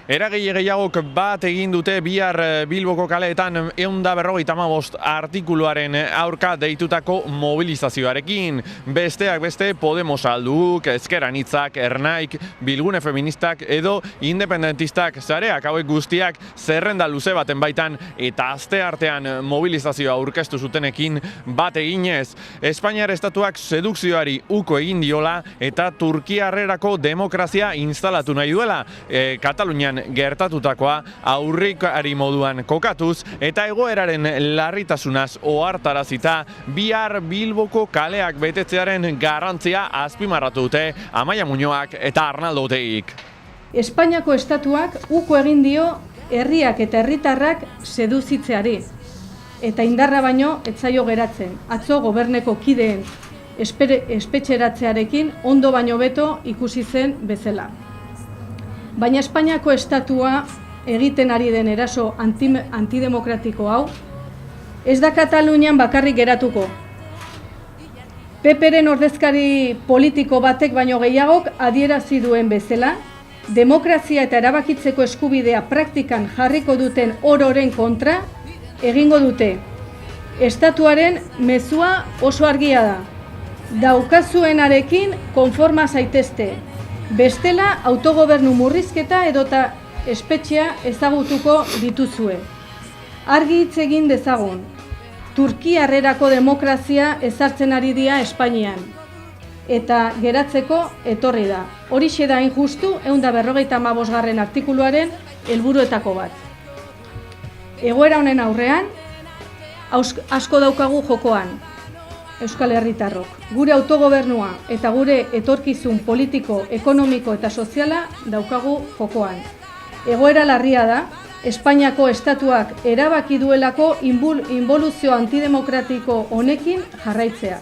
Eragile gehiagok bat egin dute bihar Bilboko kaleetan 155 artikuluaren aurka deitutako mobilizazioarekin. Besteak beste Podemos alduk, Ezker Anitzak, Ernaik, Bilgune Feministak edo independentistak sareak hauek guztiak zerrenda luze baten baitan eta asteartean mobilizazioa aurkeztu zutenekin bat eginez. Espainiar estatuak sedukzioari uko egin diola eta Turkiarrerako demokrazia instalatu nahi duela. Katalunian gertatutakoa aurrikari moduan kokatuz eta egoeraren larritasunaz ohartarazita bihar Bilboko kaleak betetzearen garrantzia azpimarratu dute Amaia Muñoak eta Arnaldo Otegik. Espainiako estatuak uko egin dio herriak eta herritarrak seduzitzeari eta indarra baino ez zaio geratzen. Atzo goberneko kideen espetxeratzearekin ondo baino beto ikusi zen bezala. Baina Espainiako estatua egiten ari den eraso antidemokratiko hau ez da Katalunian bakarrik geratuko. PP-ren ordezkari politiko batek baino gehiagok adierazi duen bezala, demokrazia eta erabakitzeko eskubidea praktikan jarriko duten ororen kontra egingo dute. Estatuaren mezua oso argia da. Daukazuenarekin konforma zaitezte. Bestela autogobernu murrizketa edota espetxea ezagutuko dituzue. Argi hitz egin dezagun. Turkiarrerako demokrazia ezartzen ari dira Espainian. Eta geratzeko etorri da. Horixe da hain justu 155. artikuluaren helburuetako bat. Egoera honen aurrean, asko daukagu jokoan. Euskal Herritarrok, gure autogobernua eta gure etorkizun politiko, ekonomiko eta soziala daukagu jokoan. Egoera larria da, Espainiako estatuak erabaki duelako inboluzio antidemokratiko honekin jarraitzea.